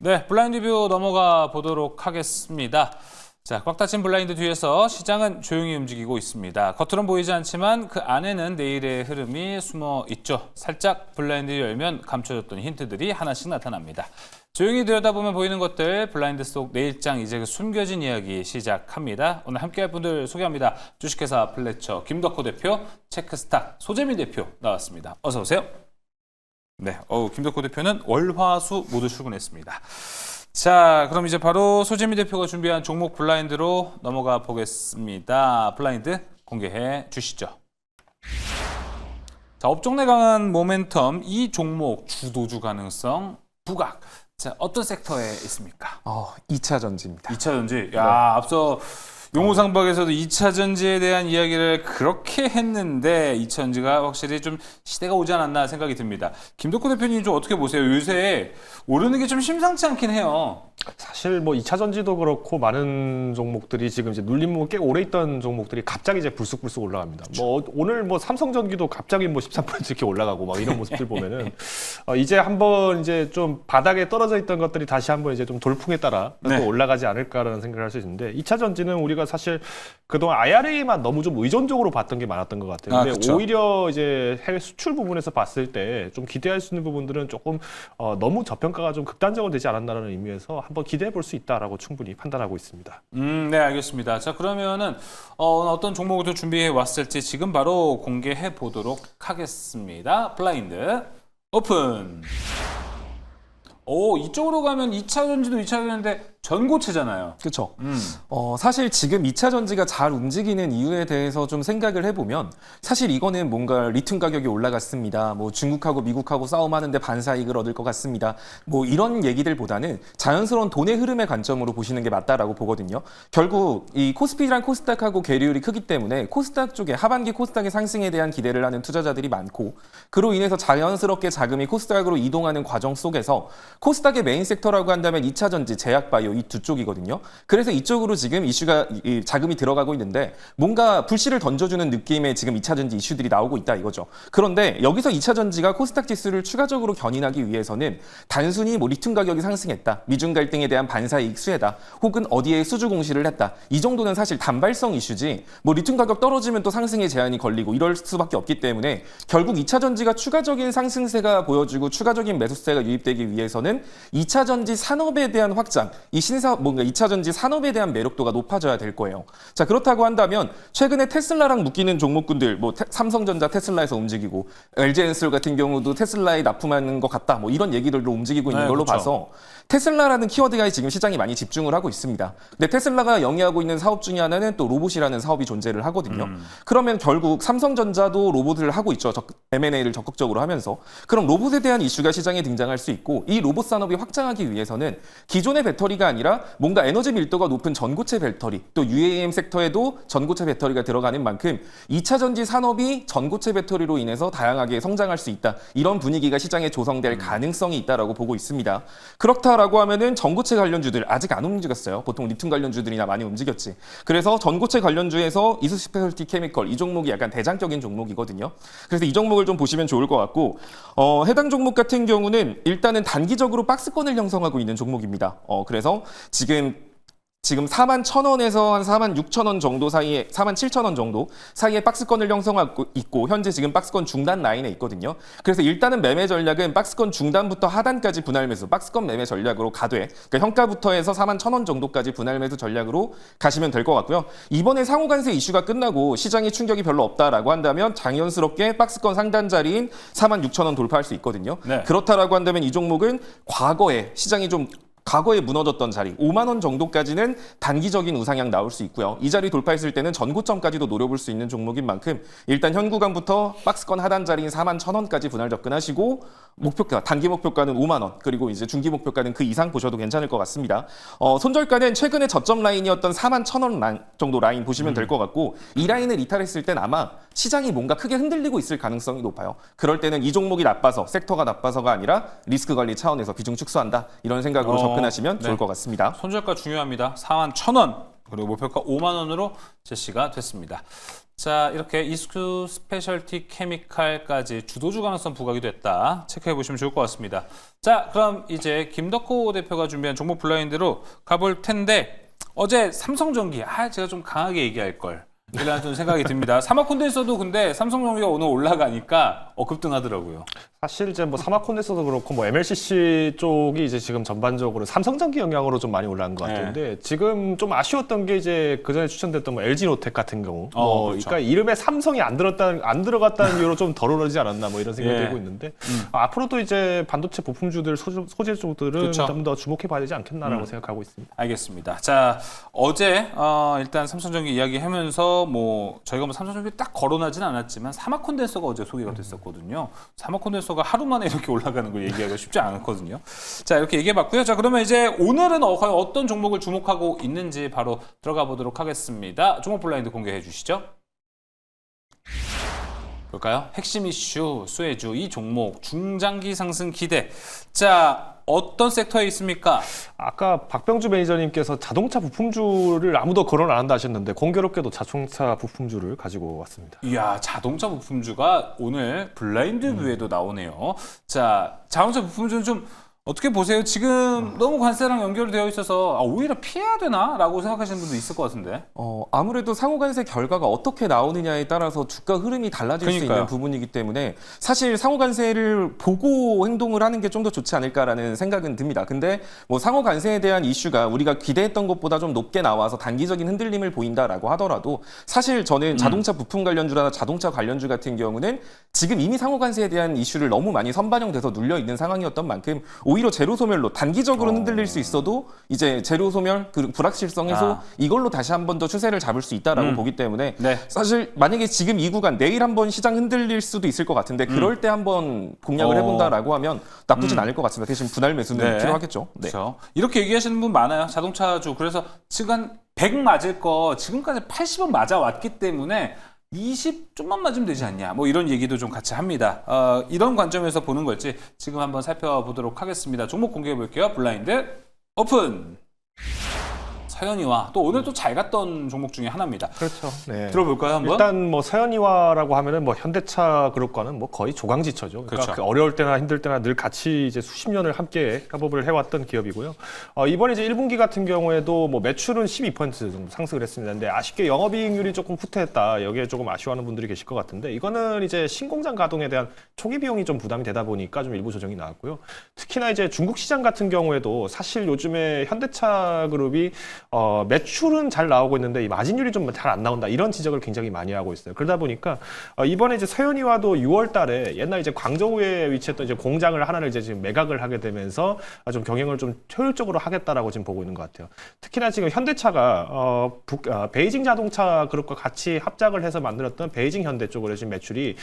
네, 블라인드 뷰 넘어가 보도록 하겠습니다. 자, 꽉 닫힌 블라인드 뒤에서 시장은 조용히 움직이고 있습니다. 겉으론 보이지 않지만 그 안에는 내일의 흐름이 숨어 있죠. 살짝 블라인드 열면 감춰졌던 힌트들이 하나씩 나타납니다. 조용히 들여다보면 보이는 것들, 블라인드 속 내일장 이제 그 숨겨진 이야기 시작합니다. 오늘 함께할 분들 소개합니다. 주식회사 플래처 김덕호 대표, 체크스탁 소재민 대표 나왔습니다. 어서 오세요. 네, 김덕호 대표는 월, 화, 수 모두 출근했습니다. 자, 그럼 이제 바로 소재민 대표가 준비한 종목 블라인드로 넘어가 보겠습니다. 블라인드 공개해 주시죠. 자, 업종 내 강한 모멘텀, 이 종목 주도주 가능성 부각. 자, 어떤 섹터에 있습니까? 2차 전지입니다. 2차 전지. 야, 앞서 용호상박에서도 2차 전지에 대한 이야기를 그렇게 했는데 2차 전지가 확실히 좀 시대가 오지 않았나 생각이 듭니다. 김덕호 대표님 좀 어떻게 보세요? 요새 오르는 게 좀 심상치 않긴 해요. 사실 뭐 2차 전지도 그렇고 많은 종목들이 지금 이제 눌림목 꽤 오래 있던 종목들이 갑자기 이제 불쑥불쑥 올라갑니다. 뭐 오늘 뭐 삼성전기도 갑자기 뭐 13% 이렇게 올라가고 막 이런 모습들 보면은 이제 한번 이제 좀 바닥에 떨어져 있던 것들이 다시 한번 이제 좀 돌풍에 따라 네. 또 올라가지 않을까라는 생각을 할 수 있는데 2차 전지는 우리가 사실 그동안 IRA만 너무 좀 의존적으로 봤던 게 많았던 것 같아요. 근데 그쵸. 오히려 이제 해외 수출 부분에서 봤을 때 좀 기대할 수 있는 부분들은 조금 너무 저평가가 좀 극단적으로 되지 않았나라는 의미에서 한번 기대해 볼 수 있다라고 충분히 판단하고 있습니다. 네, 알겠습니다. 자, 그러면은 어떤 종목을 준비해 왔을지 지금 바로 공개해 보도록 하겠습니다. 블라인드 오픈. 이쪽으로 가면 2차 전지도 2차 전지인데 전고체잖아요. 그렇죠. 사실 지금 2차 전지가 잘 움직이는 이유에 대해서 좀 생각을 해보면 사실 이거는 뭔가 리튬 가격이 올라갔습니다. 뭐 중국하고 미국하고 싸움하는데 반사이익을 얻을 것 같습니다. 뭐 이런 얘기들보다는 자연스러운 돈의 흐름의 관점으로 보시는 게 맞다라고 보거든요. 결국 이 코스피랑 코스닥하고 계류율이 크기 때문에 코스닥 쪽에 하반기 코스닥의 상승에 대한 기대를 하는 투자자들이 많고 그로 인해서 자연스럽게 자금이 코스닥으로 이동하는 과정 속에서 코스닥의 메인 섹터라고 한다면 2차 전지, 제약바이오 이 두 쪽이거든요. 그래서 이쪽으로 지금 이슈가 자금이 들어가고 있는데 뭔가 불씨를 던져주는 느낌의 지금 2차 전지 이슈들이 나오고 있다 이거죠. 그런데 여기서 2차 전지가 코스닥 지수를 추가적으로 견인하기 위해서는 단순히 뭐 리튬 가격이 상승했다, 미중 갈등에 대한 반사이익 수혜다, 혹은 어디에 수주 공시를 했다. 이 정도는 사실 단발성 이슈지 뭐 리튬 가격 떨어지면 또 상승의 제한이 걸리고 이럴 수밖에 없기 때문에 결국 2차 전지가 추가적인 상승세가 보여지고 추가적인 매수세가 유입되기 위해서는 2차 전지 산업에 대한 확장, 이 신사업 뭔가 2차 전지 산업에 대한 매력도가 높아져야 될 거예요. 자, 그렇다고 한다면 최근에 테슬라랑 묶이는 종목군들 뭐 삼성전자 테슬라에서 움직이고 LG엔솔 같은 경우도 테슬라에 납품하는 것 같다. 뭐 이런 얘기들로 움직이고 있는 걸로 그렇죠. 봐서 테슬라라는 키워드가 지금 시장이 많이 집중을 하고 있습니다. 근데 테슬라가 영위하고 있는 사업 중에 하나는 또 로봇이라는 사업이 존재를 하거든요. 그러면 결국 삼성전자도 로봇을 하고 있죠. M&A를 적극적으로 하면서. 그럼 로봇에 대한 이슈가 시장에 등장할 수 있고 이 로봇 산업이 확장하기 위해서는 기존의 배터리가 아니라 뭔가 에너지 밀도가 높은 전고체 배터리, 또 UAM 섹터에도 전고체 배터리가 들어가는 만큼 2차 전지 산업이 전고체 배터리로 인해서 다양하게 성장할 수 있다. 이런 분위기가 시장에 조성될 가능성이 있다라고 보고 있습니다. 그렇다라고 하면은 전고체 관련주들 아직 안 움직였어요. 보통 리튬 관련주들이나 많이 움직였지. 그래서 전고체 관련주에서 이수 스페셜티 케미컬 이 종목이 약간 대장적인 종목이거든요. 그래서 이 종목을 좀 보시면 좋을 것 같고 해당 종목 같은 경우는 일단은 단기적으로 박스권을 형성하고 있는 종목입니다. 그래서 지금 41,000원에서 한 46,000원 정도 사이에 47,000원 정도 사이에 박스권을 형성하고 있고 현재 지금 박스권 중단 라인에 있거든요. 그래서 일단은 매매 전략은 박스권 중단부터 하단까지 분할 매수, 박스권 매매 전략으로 가되 그러니까 현가부터 해서 41,000원 정도까지 분할 매수 전략으로 가시면 될 것 같고요. 이번에 상호 관세 이슈가 끝나고 시장에 충격이 별로 없다라고 한다면 자연스럽게 박스권 상단 자리인 46,000원 돌파할 수 있거든요. 네. 그렇다라고 한다면 이 종목은 과거에 시장이 좀 과거에 무너졌던 자리 5만 원 정도까지는 단기적인 우상향 나올 수 있고요. 이 자리 돌파했을 때는 전고점까지도 노려볼 수 있는 종목인 만큼 일단 현 구간부터 박스권 하단 자리인 41,000원까지 분할 접근하시고 목표가 단기 목표가는 5만 원 그리고 이제 중기 목표가는 그 이상 보셔도 괜찮을 것 같습니다. 손절가는 최근에 저점 라인이었던 41,000원 정도 라인 보시면 될 것 같고 이 라인을 이탈했을 땐 아마 시장이 뭔가 크게 흔들리고 있을 가능성이 높아요. 그럴 때는 이 종목이 나빠서 섹터가 나빠서가 아니라 리스크 관리 차원에서 비중 축소한다 이런 생각으로 접근하시면 좋을 것 같습니다. 손절가 중요합니다. 41,000원. 그리고 목표가 5만 원으로 제시가 됐습니다. 자, 이렇게 이스큐 스페셜티 케미칼까지 주도주 가능성 부각이 됐다. 체크해 보시면 좋을 것 같습니다. 자, 그럼 이제 김덕호 대표가 준비한 종목 블라인드로 가볼 텐데 어제 삼성전기, 제가 좀 강하게 얘기할 걸. 이런 좀 생각이 듭니다. 사마콘덴서도 근데 삼성전기가 오늘 올라가니까 급등하더라고요. 사실 이제 뭐 사마콘덴서도 그렇고 뭐 MLCC 쪽이 이제 지금 전반적으로 삼성전기 영향으로 좀 많이 올라간 것 같은데 지금 좀 아쉬웠던 게 이제 그 전에 추천됐던 뭐 LG노텍 같은 경우 그렇죠. 그러니까 이름에 삼성이 안 들어갔다는 이유로 좀 덜 오르지 않았나 뭐 이런 생각이 들고 있는데 앞으로도 이제 반도체 부품주들 소재 쪽들은 그렇죠. 좀 더 주목해 봐야 되지 않겠나라고 생각하고 있습니다. 알겠습니다. 자, 어제 일단 삼성전기 이야기하면서 뭐 저희가 뭐 삼성전기 딱 거론하진 않았지만 사마콘덴서가 어제 소개가 됐었거든요. 사마콘덴서가 하루 만에 이렇게 올라가는 걸 얘기하기가 쉽지 않았거든요. 자, 이렇게 얘기해봤고요. 자, 그러면 이제 오늘은 과연 어떤 종목을 주목하고 있는지 바로 들어가 보도록 하겠습니다. 종목 블라인드 공개해 주시죠. 볼까요? 핵심 이슈, 수혜주, 이 종목, 중장기 상승 기대. 자, 어떤 섹터에 있습니까? 아까 박병주 매니저님께서 자동차 부품주를 아무도 거론 안 한다 하셨는데 공교롭게도 자동차 부품주를 가지고 왔습니다. 이야, 자동차 부품주가 오늘 블라인드 뷰에도 나오네요. 자, 자동차 부품주는 좀 어떻게 보세요? 지금 너무 관세랑 연결되어 있어서 오히려 피해야 되나? 라고 생각하시는 분도 있을 것 같은데. 아무래도 상호간세 결과가 어떻게 나오느냐에 따라서 주가 흐름이 달라질 수 그러니까요. 있는 부분이기 때문에 사실 상호간세를 보고 행동을 하는 게 좀 더 좋지 않을까라는 생각은 듭니다. 근데 뭐 상호간세에 대한 이슈가 우리가 기대했던 것보다 좀 높게 나와서 단기적인 흔들림을 보인다라고 하더라도 사실 저는 자동차 부품 관련주나 자동차 관련주 같은 경우는 지금 이미 상호간세에 대한 이슈를 너무 많이 선반영돼서 눌려 있는 상황이었던 만큼 오히려 제로 소멸로 단기적으로 흔들릴 수 있어도 이제 제로 소멸 그 불확실성 해소 이걸로 다시 한 번 더 추세를 잡을 수 있다라고 보기 때문에 네. 사실 만약에 지금 이 구간 내일 한번 시장 흔들릴 수도 있을 것 같은데 그럴 때 한번 공략을 해본다라고 하면 나쁘진 않을 것 같습니다. 대신 분할 매수는 네. 필요하겠죠. 네. 그렇죠. 이렇게 얘기하시는 분 많아요. 자동차주. 그래서 지금 한 100 맞을 거 지금까지 80은 맞아왔기 때문에 20 좀만 맞으면 되지 않냐. 뭐 이런 얘기도 좀 같이 합니다. 이런 관점에서 보는 걸지 지금 한번 살펴보도록 하겠습니다. 종목 공개해 볼게요. 블라인드 오픈. 서현이와 또 오늘 또 잘 갔던 종목 중에 하나입니다. 그렇죠. 네. 들어볼까요, 한번? 일단 뭐 서현이와라고 하면은 뭐 현대차 그룹과는 뭐 거의 조강지처죠. 그러니까 그렇죠. 그 어려울 때나 힘들 때나 늘 같이 이제 수십 년을 함께 협업을 해왔던 기업이고요. 이번에 이제 1분기 같은 경우에도 뭐 매출은 12% 정도 상승을 했습니다. 근데 아쉽게 영업이익률이 조금 후퇴했다. 여기에 조금 아쉬워하는 분들이 계실 것 같은데 이거는 이제 신공장 가동에 대한 초기 비용이 좀 부담이 되다 보니까 좀 일부 조정이 나왔고요. 특히나 이제 중국 시장 같은 경우에도 사실 요즘에 현대차 그룹이 매출은 잘 나오고 있는데 이 마진율이 좀 잘 안 나온다 이런 지적을 굉장히 많이 하고 있어요. 그러다 보니까 이번에 이제 서현이와도 6월달에 옛날 이제 광저우에 위치했던 이제 공장을 하나를 이제 지금 매각을 하게 되면서 좀 경영을 좀 효율적으로 하겠다라고 지금 보고 있는 것 같아요. 특히나 지금 현대차가 베이징 자동차 그룹과 같이 합작을 해서 만들었던 베이징 현대 쪽으로 지금 매출이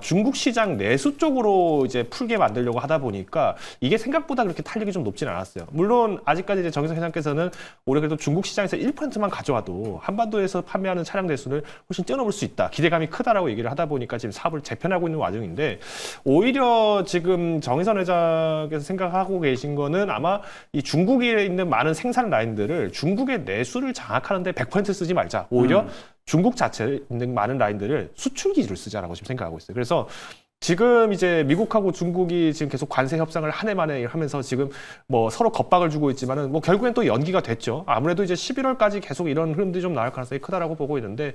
중국 시장 내수 쪽으로 이제 풀게 만들려고 하다 보니까 이게 생각보다 그렇게 탄력이 좀 높지는 않았어요. 물론 아직까지 이제 정의선 회장께서는 올해 그래도 중국 시장에서 1%만 가져와도 한반도에서 판매하는 차량 대수를 훨씬 뛰어넘을 수 있다. 기대감이 크다라고 얘기를 하다 보니까 지금 사업을 재편하고 있는 와중인데 오히려 지금 정의선 회장께서 생각하고 계신 거는 아마 이 중국에 있는 많은 생산 라인들을 중국의 내수를 장악하는데 100% 쓰지 말자. 오히려 중국 자체에 있는 많은 라인들을 수출 기지로 쓰자라고 지금 생각하고 있어요. 그래서 지금 이제 미국하고 중국이 지금 계속 관세 협상을 한 해 만에 하면서 지금 뭐 서로 겁박을 주고 있지만은 뭐 결국엔 또 연기가 됐죠. 아무래도 이제 11월까지 계속 이런 흐름들이 좀 나올 가능성이 크다라고 보고 있는데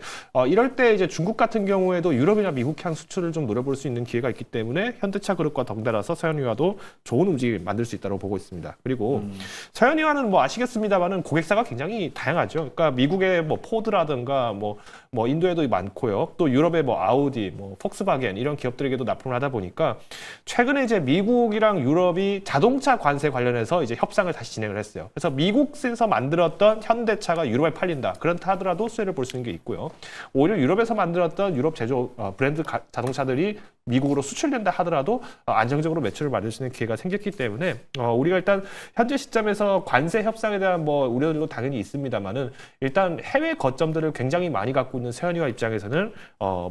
이럴 때 이제 중국 같은 경우에도 유럽이나 미국 향 수출을 좀 노려볼 수 있는 기회가 있기 때문에 현대차 그룹과 덩달아서 서현이와도 좋은 움직임 만들 수 있다고 보고 있습니다. 그리고 서현이와는 뭐 아시겠습니다만은 고객사가 굉장히 다양하죠. 그러니까 미국의 뭐 포드라든가 뭐 인도에도 많고요. 또 유럽의 뭐 아우디, 뭐 폭스바겐 이런 기업들에게도 납품을 하다 보니까 최근에 이제 미국이랑 유럽이 자동차 관세 관련해서 이제 협상을 다시 진행을 했어요. 그래서 미국에서 만들었던 현대차가 유럽에 팔린다. 그렇다 하더라도 수혜를 볼 수 있는 게 있고요. 오히려 유럽에서 만들었던 유럽 제조 브랜드 자동차들이 미국으로 수출된다 하더라도 안정적으로 매출을 만들 수 있는 기회가 생겼기 때문에 우리가 일단 현재 시점에서 관세 협상에 대한 뭐 우려들도 당연히 있습니다만은 일단 해외 거점들을 굉장히 많이 갖고 있는 세현이와 입장에서는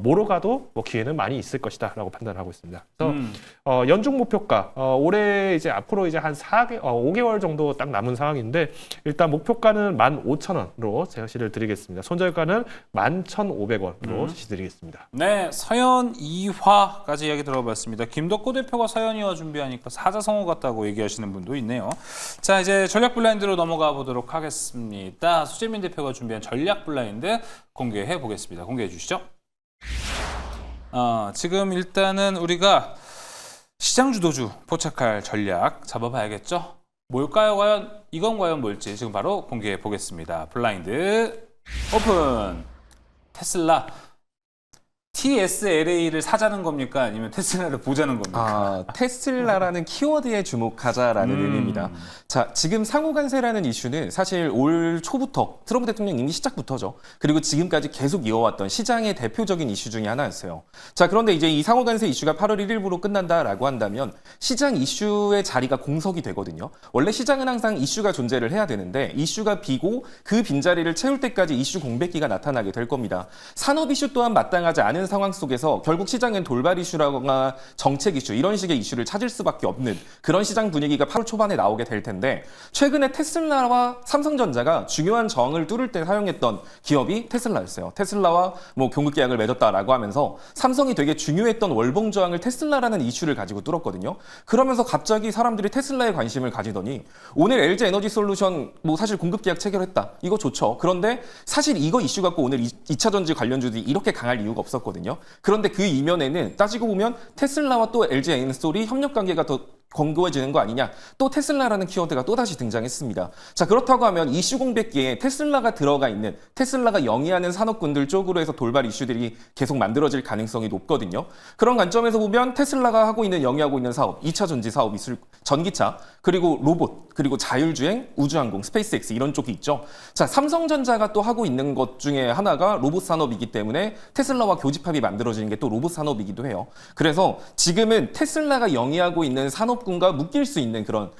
뭐로 가도 뭐 기회는 많이 있을 것이다라고 판단하고 있습니다. 그래서 연중 목표가 올해 이제 앞으로 이제 한 5개월 정도 딱 남은 상황인데 일단 목표가는 15,000원으로 제시를 드리겠습니다. 손절가는 11,500원으로 제시드리겠습니다. 네, 서현 2화까지 이야기 들어봤습니다. 김덕구 대표가 서현 2화 준비하니까 사자성어 같다고 얘기하시는 분도 있네요. 자, 이제 전략 블라인드로 넘어가 보도록 하겠습니다. 수재민 대표가 준비한 전략 블라인드 공개해 보겠습니다. 공개해 주시죠. 지금 일단은 우리가 시장 주도주 포착할 전략 잡아봐야겠죠? 뭘까요? 이건 과연 뭘지 지금 바로 공개해 보겠습니다. 블라인드 오픈. 테슬라 TSLA를 사자는 겁니까? 아니면 테슬라를 보자는 겁니까? 테슬라라는 키워드에 주목하자라는 의미입니다. 자, 지금 상호간세라는 이슈는 사실 올 초부터 트럼프 대통령 임기 시작부터죠. 그리고 지금까지 계속 이어왔던 시장의 대표적인 이슈 중에 하나였어요. 자, 그런데 이제 이 상호간세 이슈가 8월 1일부로 끝난다라고 한다면 시장 이슈의 자리가 공석이 되거든요. 원래 시장은 항상 이슈가 존재를 해야 되는데 이슈가 비고 그 빈자리를 채울 때까지 이슈 공백기가 나타나게 될 겁니다. 산업 이슈 또한 마땅하지 않은 상황 속에서 결국 시장은 돌발 이슈라거나 정책 이슈 이런 식의 이슈를 찾을 수밖에 없는 그런 시장 분위기가 8월 초반에 나오게 될 텐데 최근에 테슬라와 삼성전자가 중요한 저항을 뚫을 때 사용했던 기업이 테슬라였어요. 테슬라와 뭐 공급 계약을 맺었다라고 하면서 삼성이 되게 중요했던 월봉 저항을 테슬라라는 이슈를 가지고 뚫었거든요. 그러면서 갑자기 사람들이 테슬라에 관심을 가지더니 오늘 LG 에너지 솔루션 뭐 사실 공급 계약 체결했다. 이거 좋죠. 그런데 사실 이거 이슈 갖고 오늘 2차 전지 관련주들이 이렇게 강할 이유가 없었거든요. 그런데 그 이면에는 따지고 보면 테슬라와 또 LG 에너솔이 협력 관계가 더 견고해지는 거 아니냐. 또 테슬라라는 키워드가 또다시 등장했습니다. 자, 그렇다고 하면 이슈 공백기에 테슬라가 들어가 있는 테슬라가 영위하는 산업군들 쪽으로 해서 돌발 이슈들이 계속 만들어질 가능성이 높거든요. 그런 관점에서 보면 테슬라가 하고 있는 영위하고 있는 사업, 2차 전지 사업 있을 전기차, 그리고 로봇, 그리고 자율주행, 우주항공, 스페이스X 이런 쪽이 있죠. 자, 삼성전자가 또 하고 있는 것 중에 하나가 로봇 산업이기 때문에 테슬라와 교집합이 만들어지는 게 또 로봇 산업이기도 해요. 그래서 지금은 테슬라가 영위하고 있는 산업군과 묶일 수 있는 그런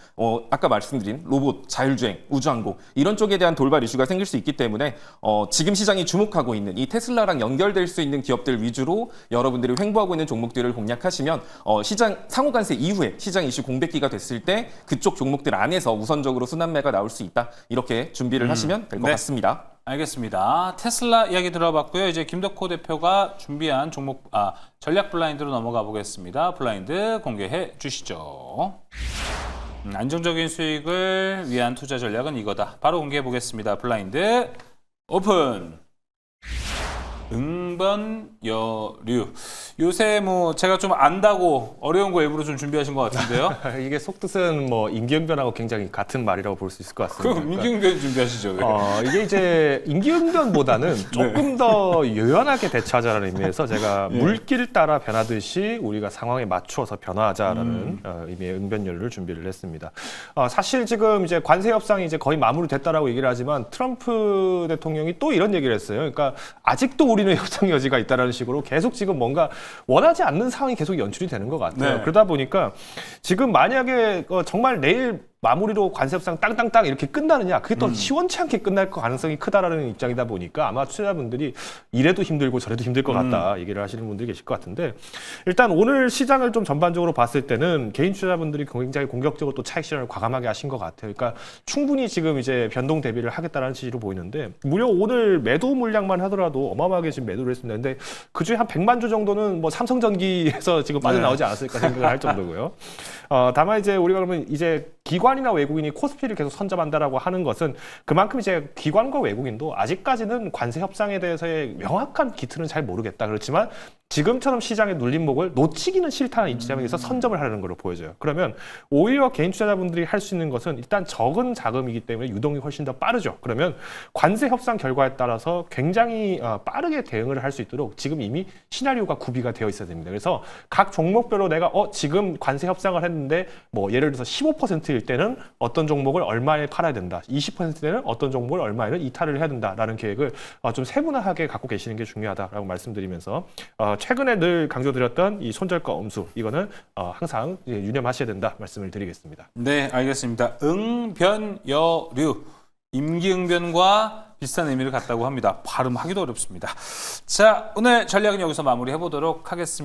아까 말씀드린 로봇, 자율주행, 우주항공 이런 쪽에 대한 돌발 이슈가 생길 수 있기 때문에 지금 시장이 주목하고 있는 이 테슬라랑 연결될 수 있는 기업들 위주로 여러분들이 횡보하고 있는 종목들을 공략하시면 시장 상호간세 이후에 시장 이슈 공백기가 됐을 때 그쪽 종목들 안에서 우선적으로 순환매가 나올 수 있다. 이렇게 준비를 하시면 될 것 같습니다. 알겠습니다. 테슬라 이야기 들어봤고요. 이제 김덕호 대표가 준비한 전략 블라인드로 넘어가 보겠습니다. 블라인드 공개해 주시죠. 안정적인 수익을 위한 투자 전략은 이거다. 바로 공개해 보겠습니다. 블라인드 오픈. 응변여류. 요새 뭐 제가 좀 안다고 어려운 거 일부러 좀 준비하신 것 같은데요. 이게 속뜻은 뭐 임기응변하고 굉장히 같은 말이라고 볼 수 있을 것 같습니다. 그럼 임기응변 준비하시죠. 이게 이제 임기응변보다는 조금 더 유연하게 대처하자라는 의미에서 제가 물길 따라 변하듯이 우리가 상황에 맞추어서 변화하자라는 의미의 응변연료를 준비를 했습니다. 사실 지금 이제 관세 협상이 이제 거의 마무리됐다라고 얘기를 하지만 트럼프 대통령이 또 이런 얘기를 했어요. 그러니까 아직도 우리는 협상 여지가 있다라는 식으로 계속 지금 뭔가 원하지 않는 상황이 계속 연출이 되는 것 같아요. 네. 그러다 보니까 지금 만약에 정말 내일 마무리로 관세 협상 땅땅땅 이렇게 끝나느냐, 그게 또 시원치 않게 끝날 가능성이 크다라는 입장이다 보니까 아마 투자자분들이 이래도 힘들고 저래도 힘들 것 같다 얘기를 하시는 분들이 계실 것 같은데, 일단 오늘 시장을 좀 전반적으로 봤을 때는 개인 투자자분들이 굉장히 공격적으로 또 차익 실현을 과감하게 하신 것 같아요. 그러니까 충분히 지금 이제 변동 대비를 하겠다라는 취지로 보이는데, 무려 오늘 매도 물량만 하더라도 어마어마하게 지금 매도를 했습니다. 근데 그중에 한 100만 주 정도는 뭐 삼성전기에서 지금 빠져나오지 않았을까 생각을 할 정도고요. 다만 이제 우리가 그러면 이제 기관이나 외국인이 코스피를 계속 선점한다라고 하는 것은 그만큼 이제 기관과 외국인도 아직까지는 관세 협상에 대해서의 명확한 기틀은 잘 모르겠다. 그렇지만 지금처럼 시장의 눌림목을 놓치기는 싫다는 입장에서 선점을 하려는 걸로 보여져요. 그러면 오히려 개인 투자자분들이 할 수 있는 것은 일단 적은 자금이기 때문에 유동이 훨씬 더 빠르죠. 그러면 관세 협상 결과에 따라서 굉장히 빠르게 대응을 할 수 있도록 지금 이미 시나리오가 구비가 되어 있어야 됩니다. 그래서 각 종목별로 내가 지금 관세 협상을 했는데 뭐 예를 들어서 15%일 때는 어떤 종목을 얼마에 팔아야 된다. 20%는 어떤 종목을 얼마에는 이탈을 해야 된다라는 계획을 좀 세분화하게 갖고 계시는 게 중요하다라고 말씀드리면서 최근에 늘 강조드렸던 이 손절가 엄수 이거는 항상 이제 유념하셔야 된다 말씀을 드리겠습니다. 네, 알겠습니다. 응변여류, 임기응변과 비슷한 의미를 갖다고 합니다. 발음하기도 어렵습니다. 자, 오늘 전략은 여기서 마무리해 보도록 하겠습니다.